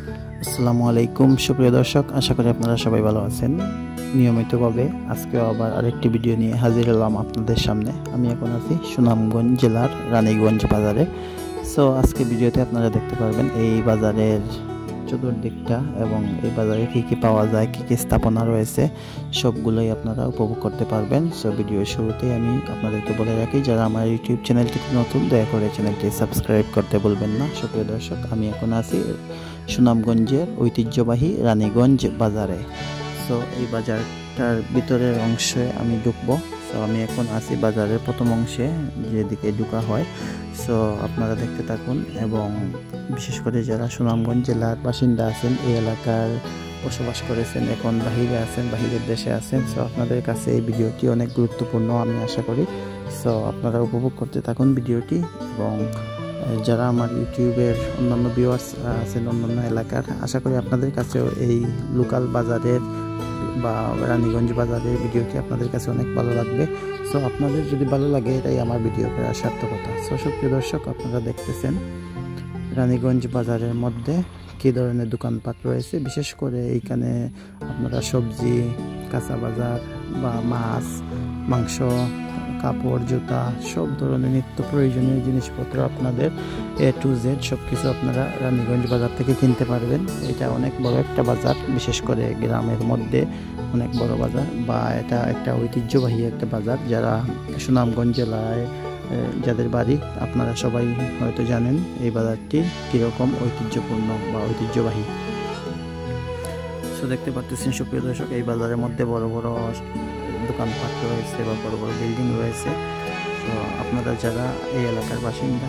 আসসালামু আলাইকুম সুপ্রিয় দর্শক, আশা করি আপনারা সবাই ভালো আছেন। নিয়মিতভাবে আজকে আবার আরেকটি ভিডিও নিয়ে হাজির হলাম আপনাদের সামনে। আমি এখন আছি সুনামগঞ্জ জেলার রানীগঞ্জ বাজারে। সো আজকে ভিডিওতে আপনারা দেখতে পারবেন এই বাজারের চতুর্দিকটা এবং এই বাজারে কী কী পাওয়া যায়, কী কী স্থাপনা রয়েছে, সবগুলোই আপনারা উপভোগ করতে পারবেন। সো ভিডিওর শুরুতেই আমি আপনাদেরকে বলে রাখি, যারা আমার ইউটিউব চ্যানেলটিতে নতুন, দয়া করে চ্যানেলটি সাবস্ক্রাইব করতে বলবেন না। সুপ্রিয় দর্শক, আমি এখন আছি সুনামগঞ্জের ঐতিহ্যবাহী রানীগঞ্জ বাজারে। সো এই বাজারটার ভিতরের অংশে আমি ঢুকবো। সো আমি এখন আছি বাজারের প্রথম অংশে, যেদিকে ঢুকা হয়। সো আপনারা দেখতে থাকুন, এবং বিশেষ করে যারা সুনামগঞ্জ জেলার বাসিন্দা আছেন, এই এলাকার বসবাস করেছেন, এখন বাহিরে আছেন, বাহিরের দেশে আছেন, সো আপনাদের কাছে এই ভিডিওটি অনেক গুরুত্বপূর্ণ আমি আশা করি। সো আপনারা উপভোগ করতে থাকুন ভিডিওটি, এবং যারা আমার ইউটিউবের অন্যান্য ভিউয়ার্স আছেন অন্যান্য এলাকার, আশা করি আপনাদের কাছেও এই লোকাল বাজারের বা রানীগঞ্জ বাজারের ভিডিওটি আপনাদের কাছে অনেক ভালো লাগবে। সো আপনাদের যদি ভালো লাগে, এটাই আমার ভিডিও করার সার্থকতা। সো সুপ্রিয় দর্শক, আপনারা দেখতেছেন রানীগঞ্জ বাজারের মধ্যে কী ধরনের দোকানপাট রয়েছে। বিশেষ করে এইখানে আপনারা সবজি, কাঁচা বাজার বা মাছ, মাংস, কাপড়, জুতা, সব ধরনের নিত্য প্রয়োজনীয় জিনিসপত্র আপনাদের A to Z সব কিছু আপনারা রানীগঞ্জ বাজার থেকে কিনতে পারবেন। এটা অনেক বড় একটা বাজার, বিশেষ করে গ্রামের মধ্যে অনেক বড় বাজার, বা এটা একটা ঐতিহ্যবাহী একটা বাজার। যারা সুনামগঞ্জ জেলায় যাদের বাড়ি, আপনারা সবাই হয়তো জানেন এই বাজারটি কীরকম ঐতিহ্যপূর্ণ বা ঐতিহ্যবাহী। সো দেখতে পাচ্ছেন সুপ্রিয় দর্শক, এই বাজারের মধ্যে বড় বড় দোকানপাট রয়েছে বা বড় বড় বিল্ডিং রয়েছে। তো আপনারা যারা এই এলাকার বাসিন্দা,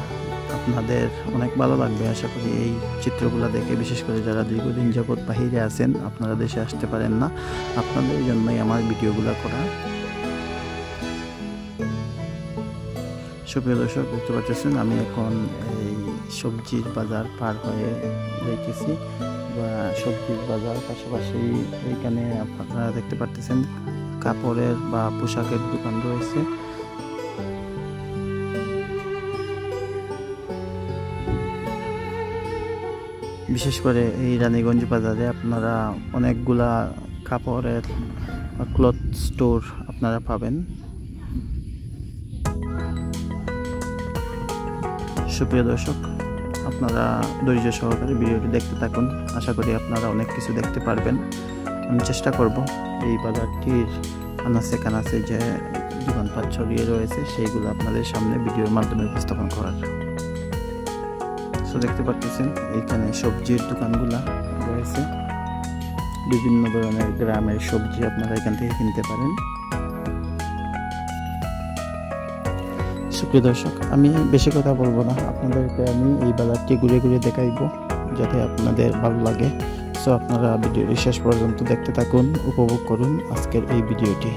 আপনাদের অনেক ভালো লাগবে আশা করি এই চিত্রগুলো দেখে। বিশেষ করে যারা দীর্ঘদিন যাবৎ বাহিরে আছেন, আপনারা দেশে আসতে পারেন না, আপনাদের জন্যই আমার ভিডিওগুলো করা। সুপ্রিয় দর্শক, দেখতে পাচ্ছেন আমি এখন এই সবজির বাজার পার হয়ে যাইতেছি, বা সবজির বাজার পাশাপাশি এইখানে আপনারা দেখতে পাচ্ছেন কাপড়ের বা পোশাকের দোকান রয়েছে। বিশেষ করে এই রানীগঞ্জ বাজারে আপনারা অনেকগুলা কাপড়ের ক্লথ স্টোর আপনারা পাবেন। সুপ্রিয় দর্শক, আপনারা ধৈর্য সহকারে ভিডিওটি দেখতে থাকুন, আশা করি আপনারা অনেক কিছু দেখতে পারবেন। আমি চেষ্টা করব এই বাজারটির আনাচে কানাচে যে দোকানপাট ছড়িয়ে রয়েছে সেইগুলো আপনাদের সামনে ভিডিওর মাধ্যমে উপস্থাপন করার। সো দেখতে পাচ্ছেন এইখানে সবজির দোকানগুলা রয়েছে, বিভিন্ন ধরনের গ্রামের সবজি আপনারা এখান থেকে কিনতে পারেন। সুপ্রিয় দর্শক, আমি বেশি কথা বলবো না, আপনাদেরকে আমি এই বাজারটি ঘুরে ঘুরে দেখাইব যাতে আপনাদের ভালো লাগে। সো আপনারা ভিডিওটি শেষ পর্যন্ত দেখতে থাকুন, উপভোগ করুন আজকের এই ভিডিওটি।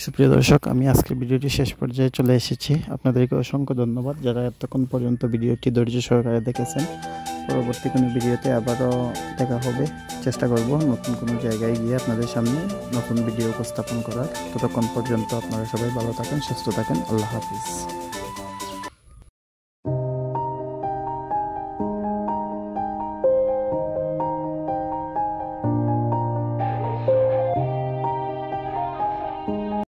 সুপ্রিয় দর্শক, আমি আজকের ভিডিওটি শেষ পর্যায়ে চলে এসেছি। আপনাদেরকে অসংখ্য ধন্যবাদ যারা এতক্ষণ পর্যন্ত ভিডিওটি ধৈর্য সহকারে দেখেছেন। পরবর্তী কোনো ভিডিওতে আবারও দেখা হবে। চেষ্টা করব নতুন কোনো জায়গায় গিয়ে আপনাদের সামনে নতুন ভিডিও উপস্থাপন করার। ততক্ষণ পর্যন্ত আপনারা সবাই ভালো থাকেন, সুস্থ থাকেন। আল্লাহ হাফিজ।